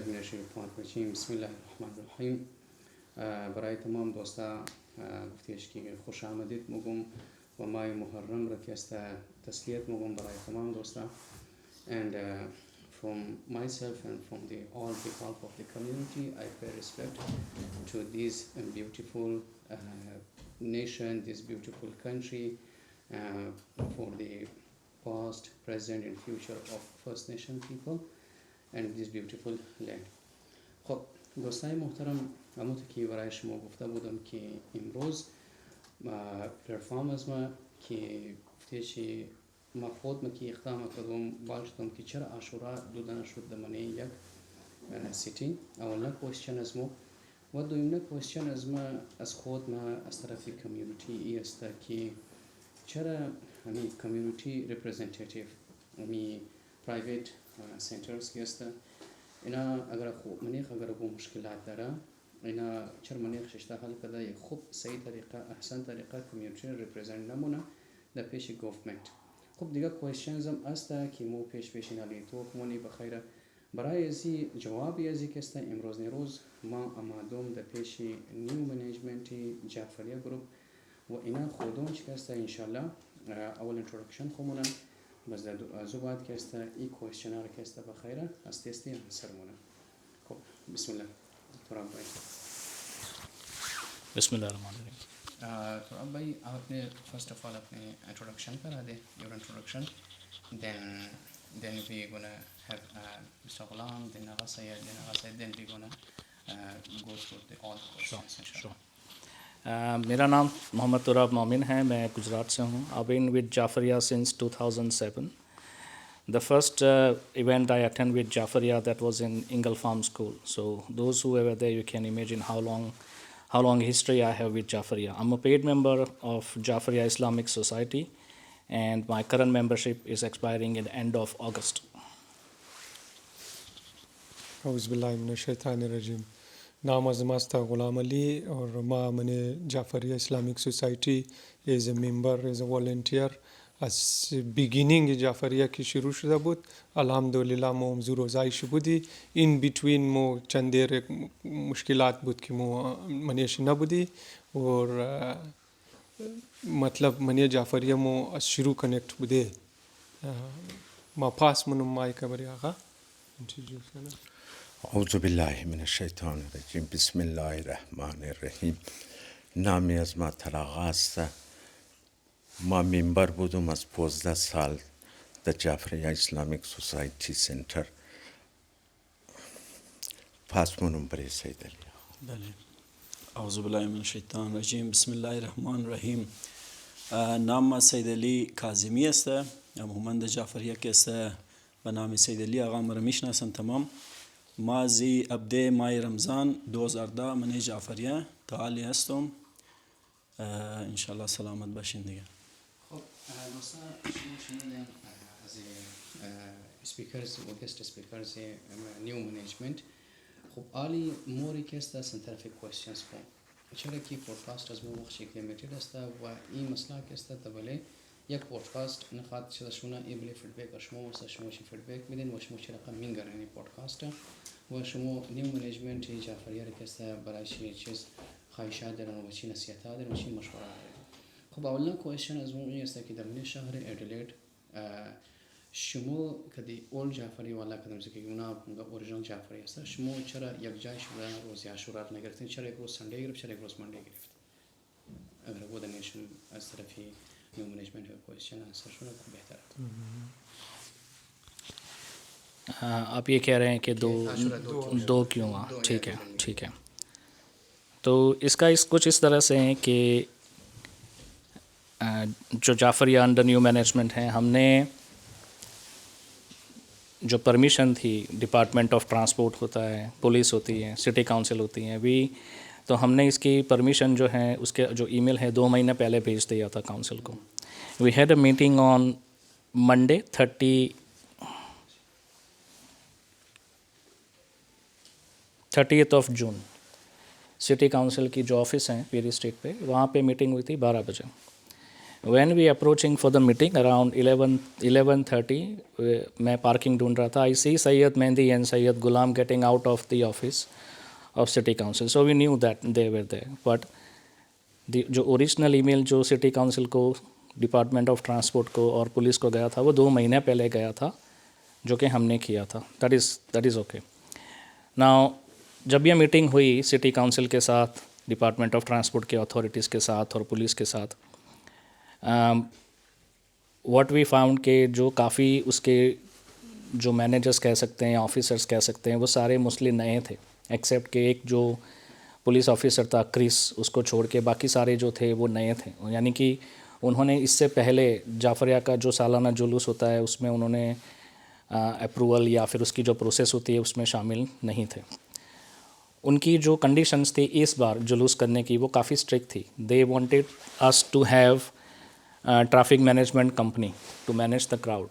बिस्मिल्लाहिर्रहमानिर्रहीम बिस्मिल्लाहिर्रहमानिर्रहीम برای تمام دوستا گفتیش که خوش آمدید میگم و ماه محرم را که است تسلیت میگم برای تمام دوستا and from myself and from the all the help of the community I pay respect to this beautiful nation, this beautiful country, for the past, present and future of First Nation people and this beautiful land. خب دوستای محترم، همونطور که برای شما گفته بودم که امروز پلتفرم از ما که گفته چی ما خود که اقدام کردم بالشتم که چرا عاشورا دودن شد دمانه یک سیتی. اولا کوشن از ما و دویمه کوشن از ما از خود ما از طرف کمیونیتی ای است که چرا همی کمیونیتی ریپرزنتیتیو همی پرایویت سنترز که است اینا اگر خوب منیخ اگر با مشکلات داره اینا چرا منیخ ششته حل کده یک خوب صحیح طریقه احسن طریقه کمیونیتی ریپرزنت نمونه در پیش گورنمنت. خب دیگه کوشنز هم است که مو پیش نالی تو مونی بخیره برای ازی جوابی ازی که است امروز نیروز ما آمادم در پیش نیو منیجمنت جعفریه گروپ و اینا خودمون چی است ان شاء الله اول انترودکشن خودمون بس در زبان که است این کوشنر که است بخیره از تستی انسرمونه. خب بسم الله دکتر ابایی. بسم الله الرحمن الرحیم. دکتر ابایی आपने first of all अपने introduction करा दे your introduction then we gonna have Mr. Ghulam then Agha Sayyid then we gonna go through the all questions inshallah. मेरा नाम मोहम्मद तुराब मोमिन है, मैं गुजरात से हूँ. I've been with Jafariya since 2007. The first event I attended with Jafariya, that was in Ingle Farm School. So those who were there, you can imagine how long history I have with Jafariya. I'm a paid member of Jafariya Islamic Society, and my current membership is expiring at the end of August. Auzubillahiminash-shaytanir-rajim. नाम अज़मास्ता ग़ुलाम अली और माँ मैंने Jafaria Islamic society as a member as a volunteer از بیگینینگ جعفریه که شروع شده بود الحمدلله ما مزور وزایش بودی این بیتوین مو چندیر مشکلات بود که مو منیش نبودی و مطلب منی جعفریه مو از شروع کنکت بوده ما پاس منو مای کبری آقا اعوذ بالله من الشیطان الرجیم بسم الله الرحمن الرحیم. نامی از ما تراغاست ما ممبر بودم از 15 سال در جعفریه اسلامیک سوسایتی سنتر. پس منم برای سید علی. بله. اعوذ بالله من الشیطان الرجیم بسم الله الرحمن الرحیم. نام سید علی کاظمی است. عموما در جعفریه که است به نام سید علی آقا مرا میشناسن تمام. مازی ابده ماه رمضان 2010 من جعفریه تعالی هستم. انشالله سلامت باشین دیگه. خب دوستان شما شنیدن از سپیکرز و گست سپیکرز نیو منیجمنت. خب عالی موری که است از طرف کوشنز کن چرا که پودکاست از مو وقتی که میتید است و این مسئله که است تبله یک پودکاست نخواهد شده شما ایبلی فیدبک شما واسه شما چی فیدبک میدین و شما چی رقم میگرانی پودکاست و شما نیو منیجمنت جعفریه که است برای چیز خواهشات دارن و چی نصیحتات دارن و چی مشوره دارن. خب اولا کوشن از اون است که در من شهر ادلید شما کدی اول جعفری والا کدام زکی اونا اوریجینال جعفری است شما چرا یک جای شدن روز عاشورا نگرفتین چرا یک روز سنده گرفت چرا یک روز منده گرفت اگر بود نیشون از طرفی نیو منیجمنت و کوشن انسر شونه خوب بهتره. आप ये कह रहे हैं कि दो क्यों हुआ. ठीक है. तो इसका कुछ इस तरह से है कि जो जाफरिया अंडर न्यू मैनेजमेंट है हमने जो परमिशन थी डिपार्टमेंट ऑफ ट्रांसपोर्ट होता है, पुलिस होती है, सिटी काउंसिल होती है भी, तो हमने इसकी परमिशन जो है उसके जो ईमेल है 2 महीने पहले भेज दिया था काउंसिल को. We had a meeting on Monday 30th of June. City council की जो ऑफिस हैं पीरी स्ट्रीट पे वहाँ पे मीटिंग हुई थी 12 बजे. When we approaching for the meeting around 11:30, मैं parking ढूंढ रहा था. I see Sayyid Mehndi and Sayyid Ghulam getting out of the office of City Council. So we knew that they were there. But जो original email जो city council को, department of transport को और police को गया था, वो 2 महीने पहले गया था, जो कि हमने किया था. That is okay. नाउ जब ये मीटिंग हुई सिटी काउंसिल के साथ, डिपार्टमेंट ऑफ ट्रांसपोर्ट के अथॉरिटीज़ के साथ और पुलिस के साथ, व्हाट वी फाउंड के जो काफ़ी उसके जो मैनेजर्स कह सकते हैं, ऑफिसर्स कह सकते हैं, वो सारे मोस्टली नए थे, एक्सेप्ट के एक जो पुलिस ऑफिसर था क्रिस, उसको छोड़ के बाकी सारे जो थे वो नए थे. यानी कि उन्होंने इससे पहले जाफरिया का जो सालाना जुलूस होता है उसमें उन्होंने अप्रूवल या फिर उसकी जो प्रोसेस होती है उसमें शामिल नहीं थे. उनकी जो कंडीशंस थी इस बार जुलूस करने की वो काफ़ी स्ट्रिक्ट थी. They wanted us to have traffic management company to manage the crowd.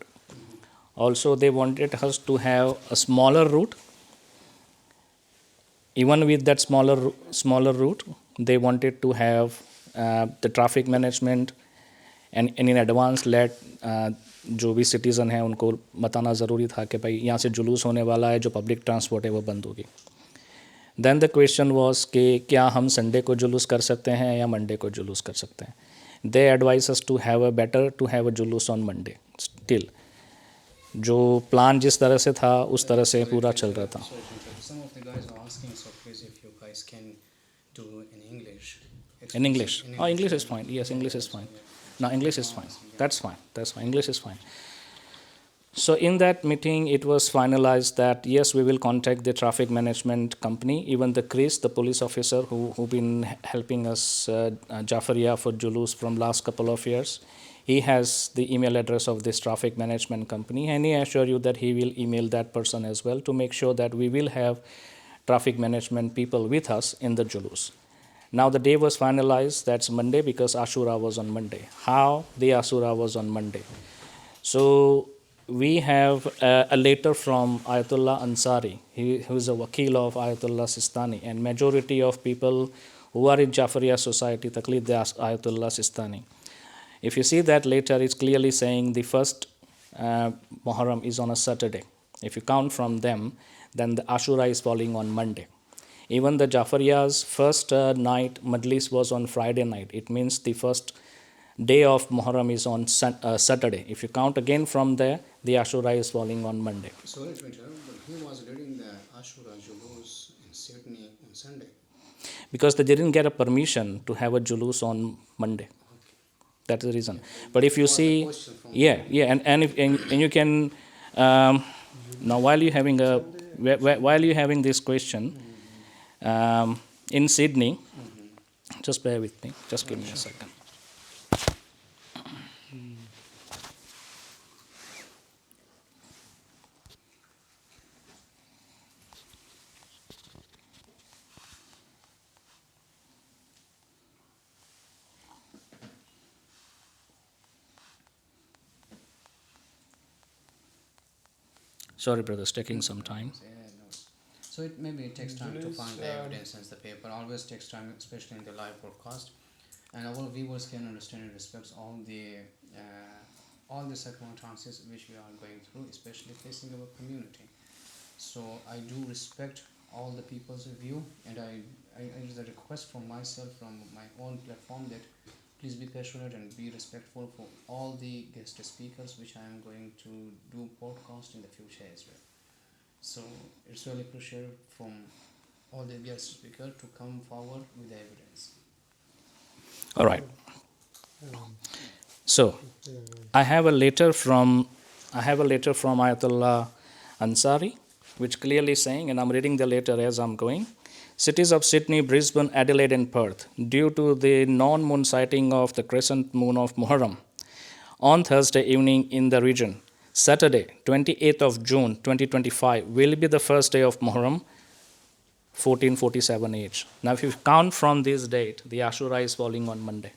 Also they wanted us to have a smaller route. Even with that smaller route, they wanted to have the traffic management and in advance let जो भी citizen हैं उनको बताना ज़रूरी था कि भाई यहाँ से जुलूस होने वाला है, जो पब्लिक ट्रांसपोर्ट है वो बंद होगी. Then the question was कि क्या हम संडे को जुलूस कर सकते हैं या मंडे को जुलूस कर सकते हैं. They advise us to have a जुलूस on Monday. Still जो प्लान जिस तरह से था उस तरह से पूरा चल रहा था. Some of the guys are asking, so please if you guys can do in English. In English? Oh, English is fine. Yes, English is fine. No, English is fine. That's fine. English is fine. So in that meeting, it was finalized that yes, we will contact the traffic management company. Even the Chris, the police officer who been helping us, Jafaria for Julus from last couple of years, he has the email address of this traffic management company, and he assure you that he will email that person as well to make sure that we will have traffic management people with us in the Julus. Now the day was finalized, that's Monday, because Ashura was on Monday. How the Ashura was on Monday? So we have a letter from Ayatollah Ansari, who is a wakil of Ayatollah Sistani, and majority of people who are in Jafariya society taqlid the Ayatollah Sistani. If you see that letter, it's clearly saying the first Muharram is on a Saturday. If you count from them, then the Ashura is falling on Monday. Even the Jafariya's first night majalis was on Friday night. It means the first day of Muharram is on Saturday. If you count again from there, the Ashura is falling on Monday. Sorry to interrupt, but he was leading the Ashura Julus in Sydney on Sunday. Because they didn't get a permission to have a Julus on Monday. That's the reason. But if you see, and you can now while you're having this question in Sydney, just bear with me. Just give me a second. Sorry, brother, it's taking some time. So it takes time to find the evidence and the paper. Always takes time, especially in the live broadcast. And our viewers can understand and respect all the circumstances which we are going through, especially facing our community. So I do respect all the people's view, and it is a request from myself, from my own platform, that please be passionate and be respectful for all the guest speakers which I am going to do podcast in the future as well. So it's really appreciated from all the guest speakers to come forward with the evidence. All right. So I have a letter from Ayatollah Ansari, which clearly saying, and I'm reading the letter as I'm going. Cities of Sydney, Brisbane, Adelaide and Perth, due to the non-moon sighting of the crescent moon of Muharram on Thursday evening in the region, Saturday, 28th of June 2025 will be the first day of Muharram, 1447 age. Now if you count from this date, the Ashura is falling on Monday.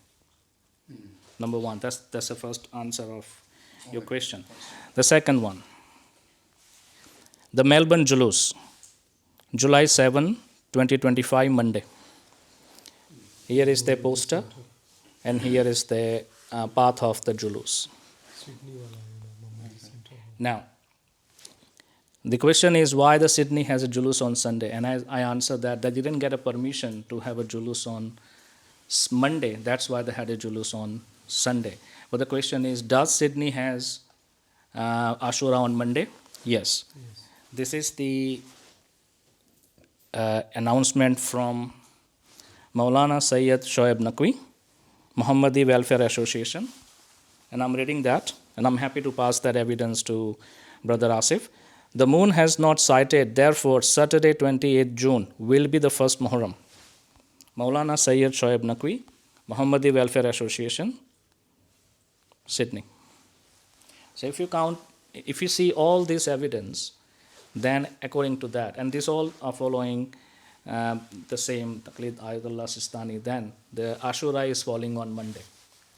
Number one, that's the first answer of your question. The second one, the Melbourne Julus, July 7, 2025 Monday. Here is the poster and here is the path of the julus. Now, the question is why the Sydney has a julus on Sunday, and I answered that they didn't get a permission to have a julus on Monday. That's why they had a julus on Sunday. But the question is, does Sydney has Ashura on Monday? Yes. This is the announcement from Maulana Sayyid Shoaib Naqvi, Muhammadi Welfare Association, and I'm reading that, and I'm happy to pass that evidence to Brother Asef. The moon has not sighted, therefore Saturday 28th June will be the first Muharram. Maulana Sayyid Shoaib Naqvi, Muhammadi Welfare Association, Sydney. So if you see all this evidence, then according to that, and this all are following the same Taqlid Ayatullah Sistani, then the Ashura is falling on Monday.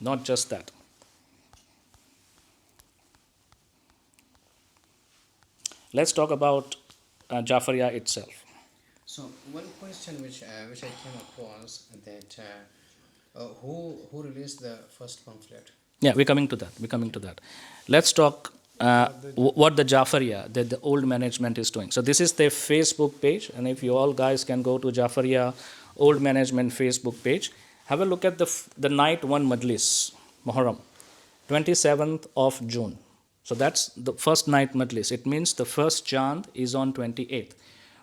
Not just that. Let's talk about Jafariya itself. So one question which I came across, that who released the first pamphlet? Yeah, we're coming to that. Let's talk what the Jafariya, that the old management is doing. So this is their Facebook page, and if you all guys can go to Jafariya old management Facebook page, have a look at the night one majlis, Muharram, 27th of June. So that's the first night majlis. It means the first chand is on 28th,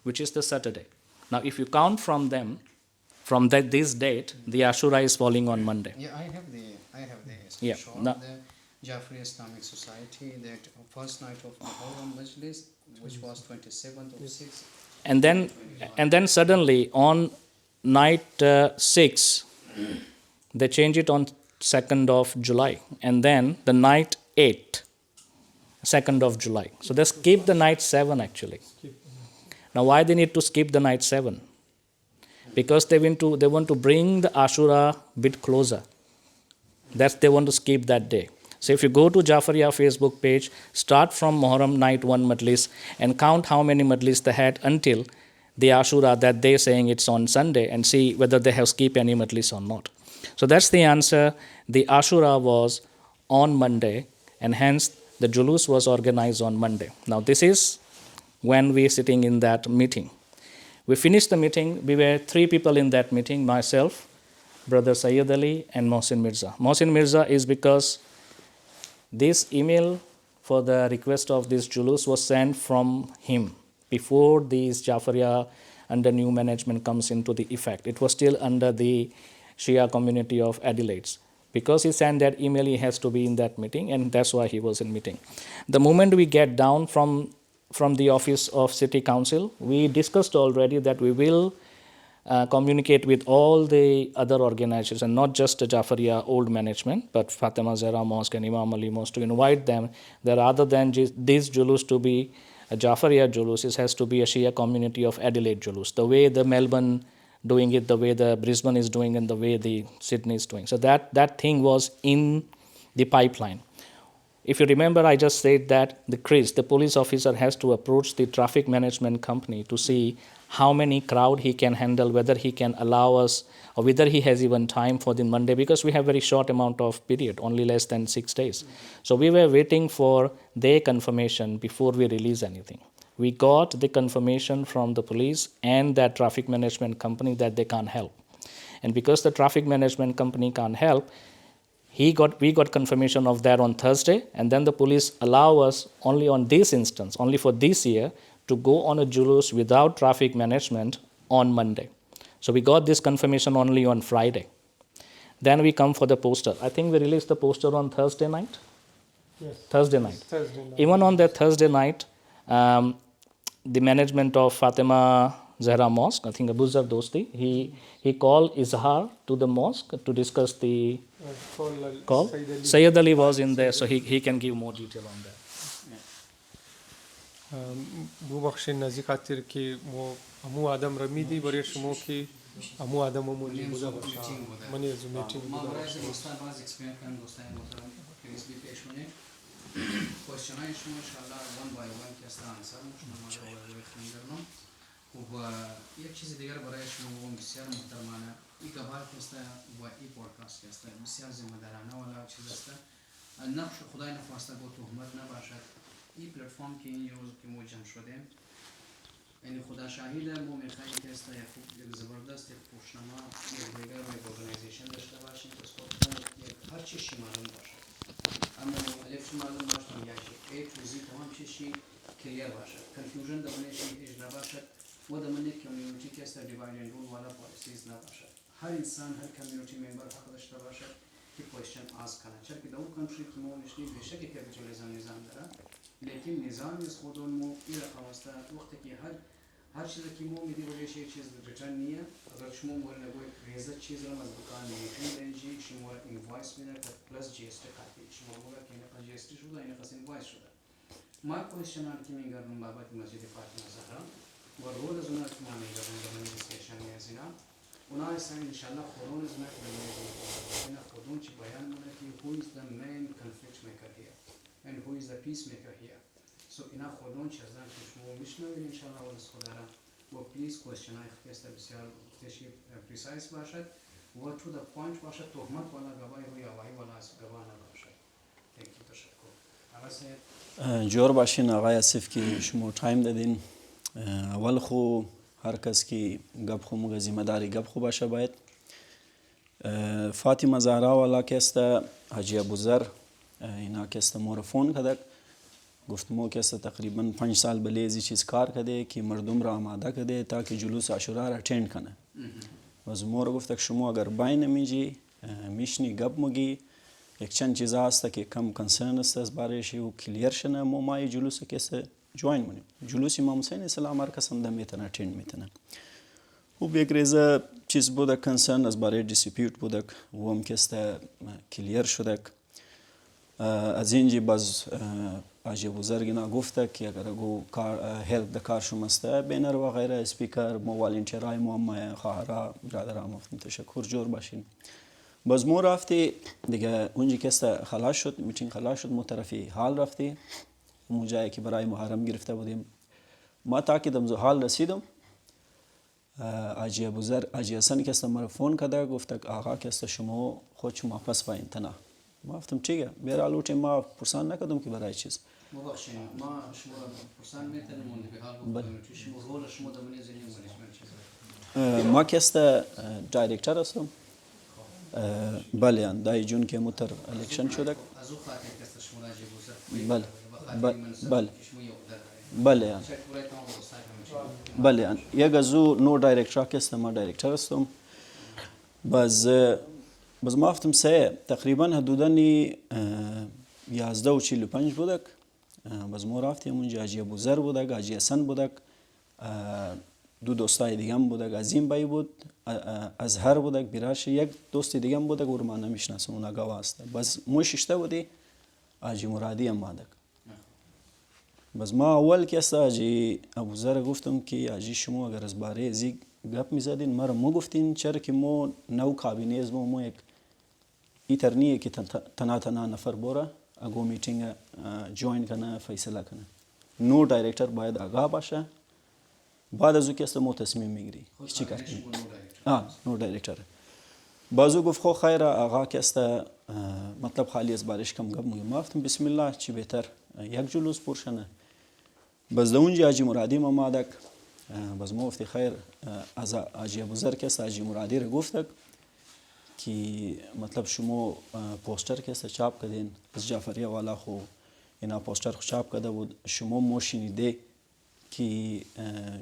which is the Saturday. Now, if you count from this date, the Ashura is falling on Monday. Yeah, I have the Yeah. screenshot of the Jafri Islamic Society, that first night of Muharram Majlis, which was 27th of 6. And then suddenly on night 6, they change it on 2nd of July, and then the night 8, 2nd of July. So they skip the night 7 actually. Now why they need to skip the night 7? Because they want to bring the Ashura a bit closer. They want to skip that day. So if you go to Jafariya Facebook page, start from Muharram night 1 Majlis and count how many Majlis they had until the Ashura that they're saying it's on Sunday, and see whether they have skipped any Majlis or not. So that's the answer. The Ashura was on Monday, and hence the Julus was organized on Monday. Now this is when we're sitting in that meeting. We finished the meeting. We were 3 people in that meeting, myself, Brother Sayyid Ali, and Mohsin Mirza. Mohsin Mirza is because this email for the request of this Julus was sent from him before these Jafariya under new management comes into the effect. It was still under the Shia community of Adelaide's. Because he sent that email, he has to be in that meeting, and that's why he was in meeting. The moment we get down from the office of City Council, we discussed already that we will communicate with all the other organizations, and not just the Jafariya old management, but Fatima Zahra Mosque and Imam Ali Mosque, to invite them that rather than this Julus to be a Jafariya Julus, it has to be a Shia community of Adelaide Julus, the way the Melbourne doing it, the way the Brisbane is doing, and the way the Sydney is doing. So that thing was in the pipeline. If you remember, I just said that the police officer, has to approach the traffic management company to see how many crowd he can handle, whether he can allow us, or whether he has even time for the Monday, because we have very short amount of period, only less than 6 days. So we were waiting for their confirmation before we release anything. We got the confirmation from the police and that traffic management company that they can't help. And because the traffic management company can't help, we got confirmation of that on Thursday, and then the police allow us only on this instance, only for this year, to go on a Julus without traffic management on Monday. So we got this confirmation only on Friday. Then we come for the poster. I think we released the poster on Thursday night? Yes. Thursday night. Even on that Thursday night, the management of Fatima Zahra Mosque, I think Abu Zar Dosti, he called Izhar to the mosque to discuss the call. Sayyid Ali was in there, so he can give more detail on that. بو بخش نزدیک خاطر که مو آدم رمیدی برای شما که مو آدم مونی بوده باشه منی از میتینگ بوده باشه دوستان باز اکسپلین کردن دوستان محترم پلیز بی پیش کنید کوشنای شما ان شاء الله وان بای وان که است آنسر شما ما رو بخونیم و یک چیز دیگر برای شما بسیار محترمانه این کبار که است و این پادکست که است بسیار ذمه‌دارانه والا چیز است. نقش خدای نخواسته با تهمت نباشد. این پلتفرم که این روز که ما جمع شدیم، یعنی خدا شاهده ما میخواهیم که است یک زبردست یک پشتنما یک دیگر و یک ارگانیزیشن داشته باشیم که یک هر چیزی معلوم باشد. اما الف معلوم باشد یا ای تو زی تمام چیزی کلیر باشد. کنفیوژن دامنه چی اجرا باشد. و دامنه کمیونیتی که است دیواید اند رول والا پالیسیز نباشد. هر انسان هر کمیونیتی ممبر حق داشته باشد که کوشن آسک کنه. چرا که دو کنتری که ما نشنی بیشتر که کپیتالیسم نظام داره. لیکن نظام از خودمون مو این رقم است. وقتی که هر چیزی که ما میدیم رویش یک چیز ریترن نیه. اگر شما مورد نگوی ریزه چیز را از دکان میگیرید انجی شما اینوایس میده که پلاس جی اس تی کاتی. شما موقع که اینها جی اس تی شده اینها کسی اینوایس شده. ما کوشن آن که میگردم بابت مسجد فاطمه زهرا و رول از اونها که ما میگردم در دیسکشن میازینا. اونها اصلا انشالله خودون از ما کنیم. اینا خودون چی بیان میکنه که who is the main conflict maker here and who is the peacemaker here. So اینا خودون چی از که شما میشنوید انشالله و از خدا را و پلیز کوشن های خیست بسیار تشی پریسایز باشد و to the point باشد تهمت والا گواهی روی آواهی والا از گواه نباشد. تشکر. جور باشین آقای اسف که شما تایم دادین. اول خو هر کس که گپ خو مگه ذمہ داری گپ خو باشه باید. فاطمه زهرا والا که است حاجی ابوذر اینا که است مورفون کدک گفت مو که است تقریبا 5 سال بلیزی چیز کار کده که مردم را آماده کده تا که جلوس عاشورا را اٹینڈ کنه. و مور گفت که شما اگر باین میجی میشنی گپ مگی یک چند چیز هست که کم کنسرن است از بارش و کلیر شنه مو مای جلوس که است جوین منیم. جلوس امام حسین سلام هر کس هم دم میتونه اٹینڈ میتونه. و بیگریزه چیز بوده کنسرن از باره دیسپیوت بوده و هم که است کلیر شده. از اینجی باز حاجی ابوذر گفته که اگر گو هلپ د کار شمسته بینر و غیره اسپیکر مو والنتیرای مو هم خواهرا برادرام گفتم تشکر جور باشین. باز مو رفتی دیگه اونجی که است خلاص شد میتینگ خلاص شد مو طرفی حال رفتی مو جایی که برای محرم گرفته بودیم ما تا که دم حال رسیدم حاجی ابوذر حاجی حسن که است مرا فون کرده گفت آقا که است شما خود شما پس با انتنا ما گفتم چیه بیرالوتی ما پرسان نکردم که برای چیز ببخشید ما شما پرسان میتونیم به حال بکنیم شما رول شما در منی زنی منیجمنت چیز ما که است دایرکتور هستم بله دای جون که متر الیکشن شده از او خاطر که است شما راجع بله بله بله یک از او نو دایرکتور که است ما دایرکتور هستم باز ما گفتم سه تقریبا حدوداً 11 و 45 بودک باز ما رفتیم اونجا حاجی ابوذر بودک حاجی حسن بودک دو دوستای دیگه هم بودک عظیم بای بود ازهر بودک بیراش یک دوست دیگه هم بودک اور ما نمیشناسم اون گواه است باز ما ششته بودی حاجی مرادی هم بودک باز ما اول که است حاجی ابوذر گفتم که حاجی شما اگر از باره زی گپ میزدین مرا مو گفتین چرا که مو نو کابینه از مو یک ایترنیه که تنا نفر بوره اگو میتینگ جوین کنه فیصله کنه نو دایرکتور باید آگاه باشه بعد از او که است مو تصمیم میگیری چی کار کنی نو دایرکتور بازو گفت خو خیر آقا که است مطلب خالی از بارش کم گپ میگم گفتم بسم الله چی بهتر یک جلوس پرشنه باز اونجا حاجی مرادی مامادک باز ما گفتی خیر از حاجی ابوذر که است حاجی مرادی رو گفتک که مطلب شما پوستر که است چاپ کردین از جعفریه والا خو اینا پوستر خو چاپ کرده بود شما مو شنیده که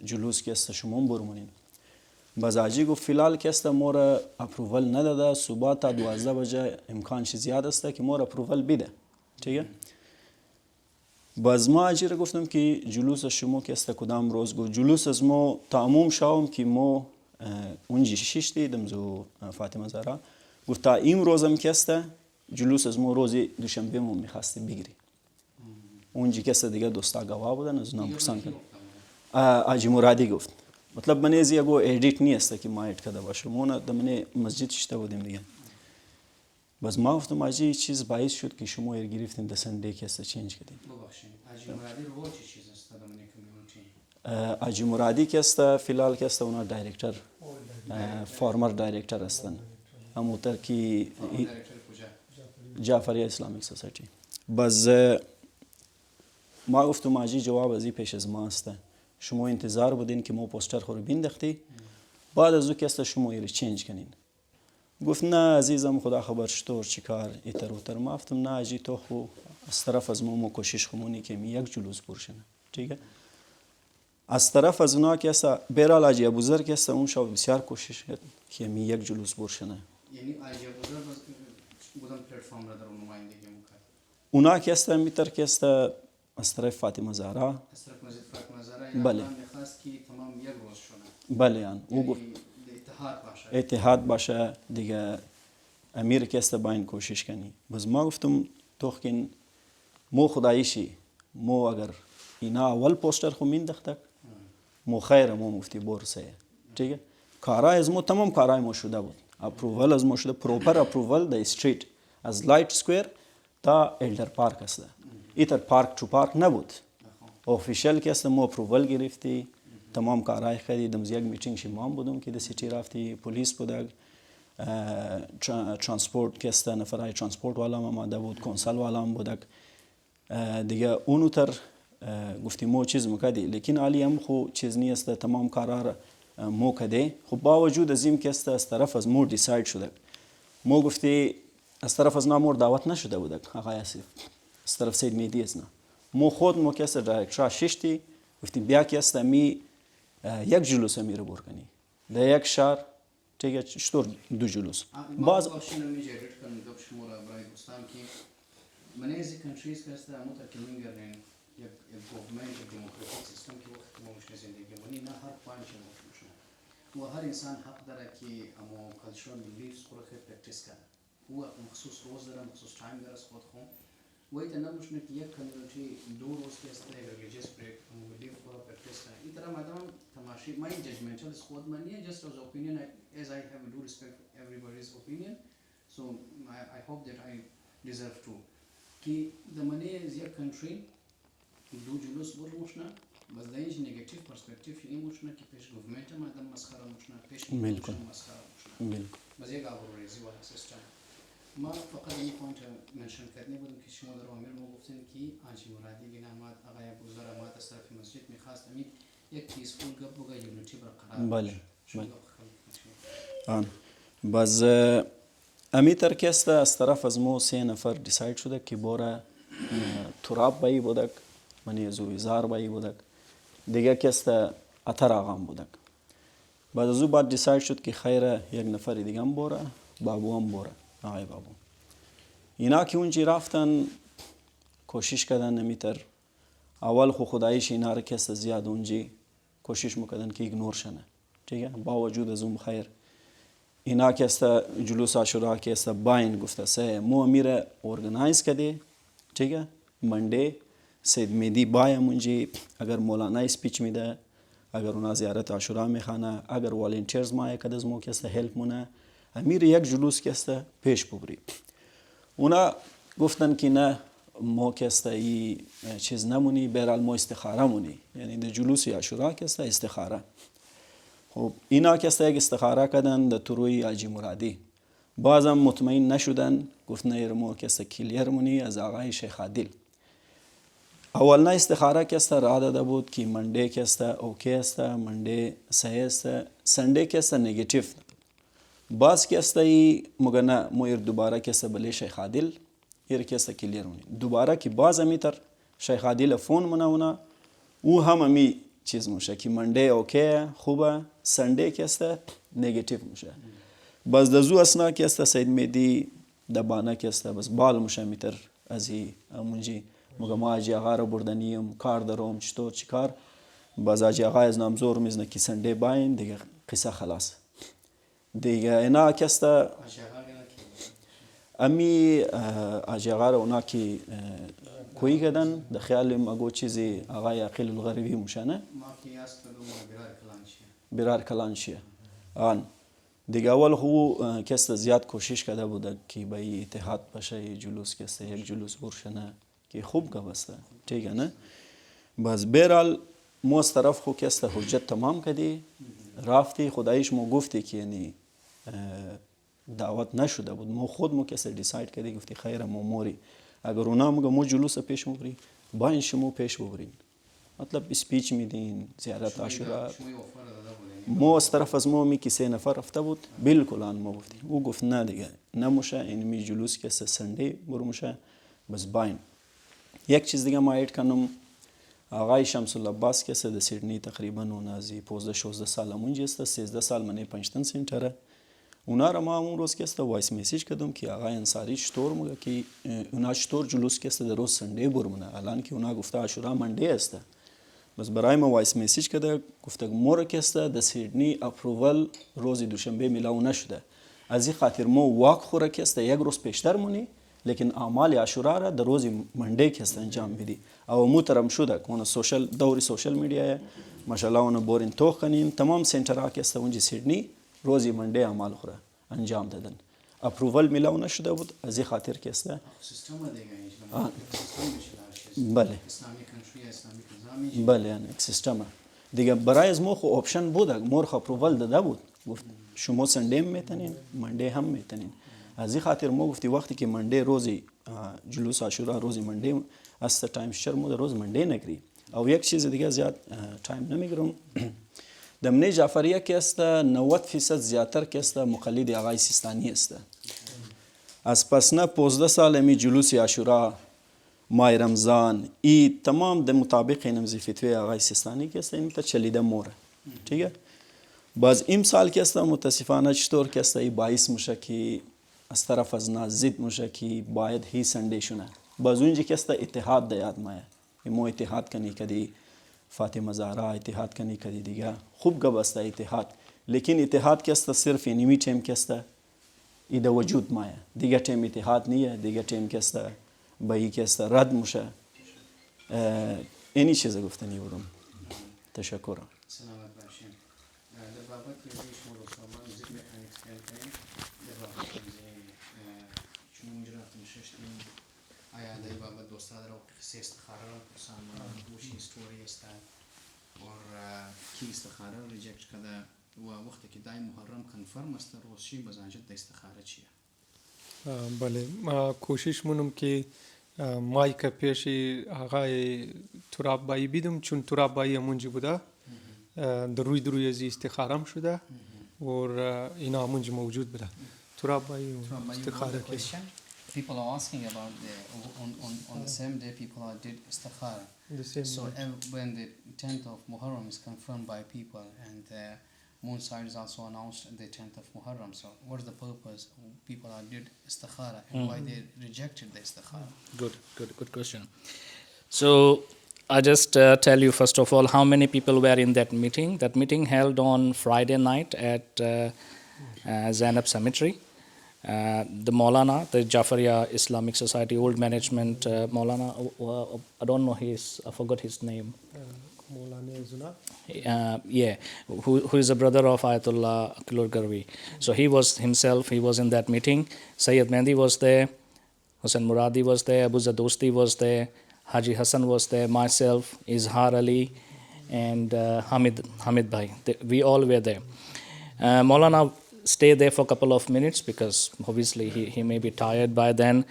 جلوس که است شما برمونین باز حاجی گفت فیلال که است مور اپروول نداده صبح تا 12 بجه امکانش زیاد است که مور اپروول بده ٹھیک باز ما حاجی رو گفتم که جلوس شما که است کدام روز گفت جلوس از ما تموم شوم که ما اونجی شش دیدم فاطمه زهرا گفت تا این روزم که است جلوس از ما روز دوشنبه ما میخواستی بگیری اونجی که است دیگه دوستا گواه بودن از نام پرسان کن حاجی مرادی گفت مطلب من از یگو ادیت نیست که ما ادیت کرده باشم اون دمنه مسجد شته بودیم دیگه باز ما گفتم حاجی چیز باعث شد که شما ایر گرفتین دسنده که است چینج کردین ببخشید حاجی مرادی رو چه چیز است دمنه کمیونیتی حاجی مرادی که است فیلال که است اونا دایرکتور فارمر دایرکتر هستن همونطور که جعفری اسلامیک سوسایتی. باز ما گفتم آجی جواب ازی پیش از ما است. شما انتظار بودین که ما پوستر خو رو بینداختی بعد از او که است شما ایره چینج کنین. گفت نه عزیزم خدا خبر چطور چیکار ایتر اوتر. ما گفتم نه آجی تو خو از طرف از ما کوشش خمونی که می یک جلوس برشنه دیگه. از طرف از اونا که است برال آجی ابوذر که است اون شب بسیار کوشش کرد که می یک جلوس برشنه. یعنی آجی ابوذر بودن پلتفرم را در اون نمایندگی میکرد. اونا که است میتر که است از طرف فاطمه زهرا. از طرف مسجد فاطمه زهرا. بله. میخواست که تمام یک روز شونه. بله یعنی او گفت اتحاد باشه دیگه امیر که است باید کوشش کنی. باز ما گفتم تو که مو خدایشی مو اگر اینا اول پوستر خو مینداختک مو خیر مو مفتی برسه دیگه. کارای از مو تمام کارای مو شده بود. اپرووال از مو شده پروپر اپرووال د استریت از لایت سکویر تا ایلدر پارک است. ایتر پارک تو پارک نبود. اوفیشال که است مو اپرووال گرفتی تمام کارهای خیلی دم یک میتینگ شیمان بودم که د سیتی رفتی پلیس بودک ترانسپورت که است نفرای ترانسپورت والا آماده بود کنسل والا هم بودک دیگه اونو تر گفتی مو چیز مکدی لیکن علی هم خو چیز نیست تمام کارا مو کده خب با وجود از این که است از طرف از مور دیساید شده مو گفتی از طرف از نامور دعوت نشده بودک آقای اسف از طرف سید میدی از نه مو خود مو که است دایرکتر ششتی گفتی بیا که است می یک جلوس میره برکنی در یک شهر دیگه چطور دو جلوس باز آشنا میجرد کنم دو شماره برای دوستان که من از کنتریز که است متکلمین یک گوورنمنت یک دموکراتیک سیستم که وقت ما مش زندگی منی نه هر پانچ مفروشه و هر انسان حق داره که امو کالچرال بیلیفز خود پرکتیس کنه و مخصوص روز داره مخصوص تایم داره خود خون و ایت نمیشه که یک کمیونیتی دو روز که است ریلیجیس بریک بیلیف خود پرکتیس کنه این طرح مادام تماشی my judgmental is خود منی just as opinion as I have do respect everybody's opinion so I hope that I deserve to कि दमने Zia country दो जुलूस बोल मुशना बस दाइंच negative perspective ये मुशना कि पेश government में दम मस्खरा मुशना पेश बिल्कुल मस्खरा मुशना बिल्कुल बस ये गाँव रेज़ी वाला system ما فقط این پوینت منشن کردنی بودم که شما در عامل ما گفتین که آنچه مرادی بنا آمد آقای ابوذر آمد از طرف مسجد میخواست امید یک پیسفول گپ بگه یونیتی برقرار بله آن باز امی ترکیست از طرف از مو 3 نفر دیساید شده که باره تراب بایی بودک منی زویزار بایی بودک دیگه کست اتر آقام بودک بعد از او بعد دیساید شد که خیر یک نفر دیگه هم بوره بابو هم بوره آقای بابو اینا که اونجی رفتن کوشش کردن نمیتر اول خدایش اینا رو کست زیاد اونجی کوشش میکردن که ایگنور شنه دیگه با وجود از اون خیر اینا که است جلوس عاشورا که است باین گفته سه مو میره ارگنایز کردی دیگه منډه سید میدی بای مونجی اگر مولانا اسپیچ میده اگر اونا زیارت عاشورا میخوانه اگر والنتیرز ما کدز مو که است هلپ مونه امیر یک جلوس که است پیش ببری اونا گفتن که نه ما که است ای چیز نمونی برال ما استخاره مونی یعنی در جلوس عاشورا که است استخاره خب اینا که است یک استخاره کردن در طروی حاجی مرادی بازم مطمئن نشدن گفتن ایرمو که است کلیر مونی از آقای شیخ عادل اول نه استخاره که است را داده بود که منډه که است اوکی است منډه صحیح است سنډه که است نیگیټیو باز که است ای مگنا مو دوباره که است بلی شیخ عادل ایر که است کلیر مونی دوباره که باز امیتر شیخ عادل فون منونه او هم امی چیز میشه که منډه اوکی خوبه سنډه که است نیگیټیو میشه باز د زو اسنا که است سید میدی د بانه که است بس بال میشه میتر ازی مونجی مگه ما اجی آقا رو بردنیم کار دارم چطور چی کار باز اجی آقا از نامزور میزنه که سنډه باین دیگه قصه خلاص دیگه اینا که است امی اجی آقا رو اونا که کوی کردن د خیال مگو چیزی آقای عقیل الغریبی مشانه برار کلانشیه آن دیگه اول خو کست زیاد کوشش کرده بود که به اتحاد بشه جلوس کست یک جلوس برشنه که خوب که بسته دیگه نه باز برال مو از طرف خو کست حجت تمام کردی رفتی خدایش ما گفتی که یعنی دعوت نشده بود، ما خود کسی دیساید کردی گفتی خیر ما موری اگر اونا میگه ما جلوس پیش مبریم باین شما پیش ببرین، مطلب اسپیچ میدین زیارت عاشورا. ما از طرف از ما می که 3 نفر رفته بود بالکل آن ما گفتیم، او گفت نه دیگه نموشه این می جلوس که سنده برموشه بس باین. یک چیز دیگه ما اید کنم، آقای شمس العباس که د سیدنی تقریبا اون از 15-16 سال اونجا است، 13 سال من پنجتن سنتره. اونا را ما اون روز که است وایس میسیج کردم که آقای انصاری چطور میگه که اونا چطور جلوس که است در روز سنده برمونه، الان که اونا گفته عاشورا منده است. بس برای ما وایس میسیج کرده گفته مور که است در سیدنی اپروول روز دوشنبه میلاو نشده، از این خاطر ما واک خوره که است یک روز پیشتر مونی، لیکن اعمال عاشورا را در روز منده که است انجام بدی. او محترم شده که سوشل دوری سوشل میڈیا ماشاءالله اون بورین توخ کنیم تمام سنترها که است اونجا سیدنی روزی منده اعمال خوره انجام دادن، اپروول میلاو نشده بود، از این خاطر که است بله بله یک سیستم دیگه برای از ما خو آپشن بود، مور اپروول داده بود گفت شما سنده میتونین منده هم میتونین. از این خاطر ما گفتی وقتی که منده روزی جلوس عاشورا روزی منده است تایم شرمو در روز منده نگری. او یک چیز دیگه زیاد تایم نمیگیرم، دمنه جعفریه که است 90% زیاتر که است مقلد آقای سیستانی است. از پس نه 15 سال می جلوس عاشورا ماه رمضان ای تمام د مطابق نمزی فتوی آقای سیستانی که است این تا چلیده موره ٹھیک. باز این سال که است متاسفانه چطور که است ای باعث میشه که از طرف از ناز ضد میشه که باید هی سنده شونه. باز اونجا که است اتحاد دیاد مایه ما اتحاد کنی کدی فاطمه زهرا اتحاد کنی کدی دیگه خوب گب است اتحاد، لیکن اتحاد که است صرف نیمی ټیم که است ایده وجود مایه دیگه ټیم اتحاد نیه، دیگه ټیم که است به ای که است رد میشه. اینی چیز گفتنی بودم. تشکر. سلامت باشین. در بابت شما دوستان ذکر میکنید که در بابت شما اونجا رفتیم ششتیم آیا در بابت دوستان را قصه استخاره را پرسان وش هیستوری است و کی استخاره را ریجکت کرده و وقتی که دای محرم کنفرم است روزی بزنجت در استخاره چیه؟ بله ما کوشش مونم که مای که پیشی آقای تراب بایی بیدم چون تراب بایی منجی بوده دروی از استخارم شده و اینا منجی موجود بوده. تراب بایی استخاره که People are asking about on the same day people did istikhara. So when the 10th of Muharram is confirmed by people and moon side is also announced the 10th of Muharram. So what is the purpose? People did istikhara and why they rejected the istikhara? Good question. So I just tell you first of all how many people were in that meeting. That meeting held on Friday night at Zainab Cemetery. The Maulana, the Jafariya Islamic Society Old Management Maulana, I don't know I forgot his name. Who is a brother of Ayatollah Aklur Garvi. So he was in that meeting. Sayyid Mehdi was there, Hussain Muradi was there, Abu Zadosti was there, Haji Hassan was there, myself, Izhar Ali, and Hamid Bhai. We all were there. Maulana stayed there for a couple of minutes because obviously he may be tired by then.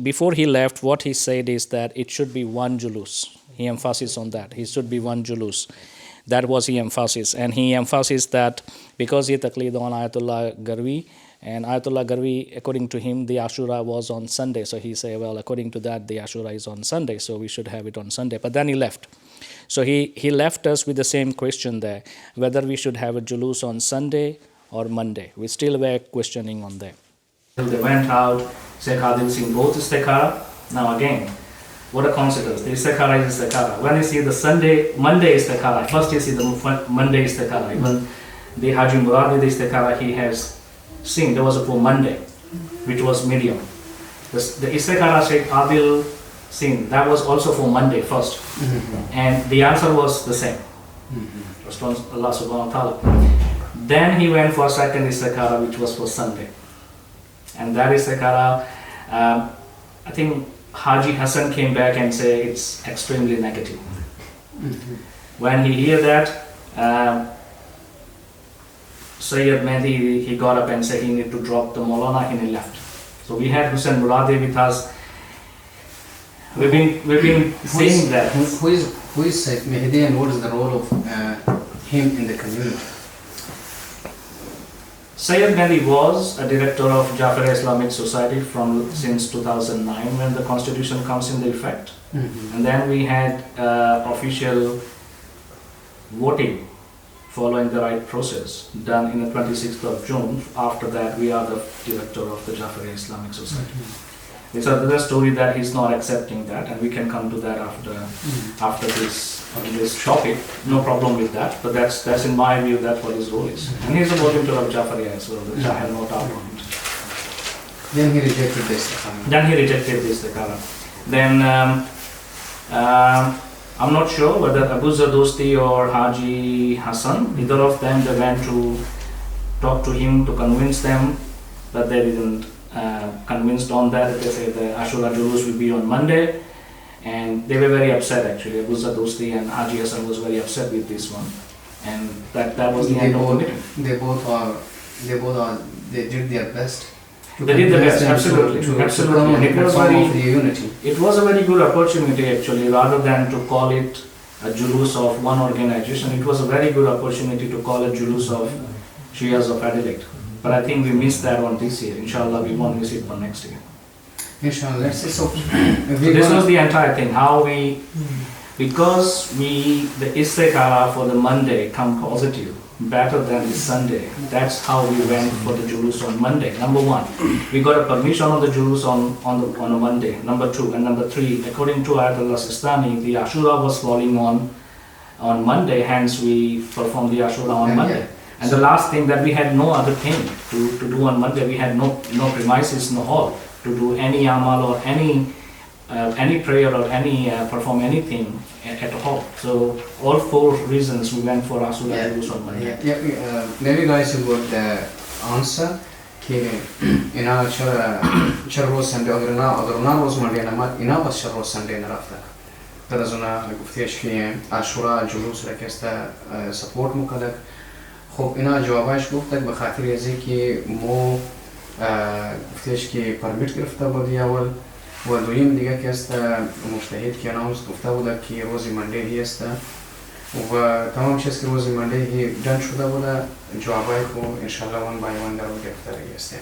Before he left, what he said is that it should be one julus. He emphasized on that. It should be one julus. That was he emphasis. And he emphasized that because he taqleed on Ayatollah Garvi, and Ayatollah Garvi, according to him, the Ashura was on Sunday. So he said, well, according to that, the Ashura is on Sunday, so we should have it on Sunday. But then he left. So he left us with the same question there, whether we should have a julus on Sunday or Monday. We still were questioning on that. They went out, Sheikh Adil Singh both istikhara. Now again, what a coincidence. The istikhara is istikhara. When you see the Monday istikhara, first you see the Monday istikhara. Even the Haji Muradi, the istikhara he has seen, there was for Monday, which was medium. The istikhara Sheikh Adil Singh, that was also for Monday first. And the answer was the same. Response Allah subhanahu wa ta'ala. Then he went for second istikhara, which was for Sunday. And that istikhara, I think Haji Hassan came back and said it's extremely negative. When he heard that, Sayyid Mehdi, he got up and said he need to drop the Maulana and he left. So we had Hussain Muradi with us. We've been seeing that. Who is Sayyid Mehdi and what is the role of him in the community? Sayyid Mehdi was a director of Jafariya Islamic Society since 2009 when the constitution comes into effect. And then we had official voting following the right process done in the 26th of June. After that, we are the director of the Jafariya Islamic Society. It's another story that he's not accepting that, and we can come to that after this topic. No problem with that, but that's in my view that's what his role is. And he's a volunteer of Jafariya as well, which I have no doubt on it. Then he rejected this. Istikhara. Then I'm not sure whether Abu Zadosti or Haji Hassan, either of them, they went to talk to him to convince them, but they didn't convinced on that. They said the Ashura Julus will be on Monday, and they were very upset actually. Abu Zadosti and Haji Hassan was very upset with this one, and that was the end of the meeting. They did their best. They did the best, absolutely. And it was a very good opportunity actually, rather than to call it a Julus of one organization. It was a very good opportunity to call it Julus of Shias of Adelaide. But I think we missed that one this year. Inshallah, we won't miss it for next year. Inshallah, let's say so. This was the entire thing. Because the Istikhara for the Monday come positive, better than the Sunday. That's how we went for the Julus on Monday. Number one, we got a permission of the Julus on a Monday. Number two, and number three, according to Ayatollah Sistani, the Ashura was falling on Monday. Hence, we performed the Ashura on Monday. And the last thing, that we had no other thing to do on Monday. We had no premises, no hall to do any amal or any prayer or any perform anything at all. So all four reasons we went for Asura Julus on Monday. Maybe guys you would answer ina charro Sunday agarna roz Monday namat ina bas charro Sunday narafta. Tarazuna guftiesh ki Ashura Julus rakesta support mukalak. خب اینا جوابش گفتن به خاطر ازی که مو گفتش که پرمیت گرفته بودی اول و دویم دیگه که است مجتهد که نامز گفته بوده که روز منده هی است و تمام چیز که روز منده هی دن شده بوده جوابای خو انشالله ون بای ون در گرفته است.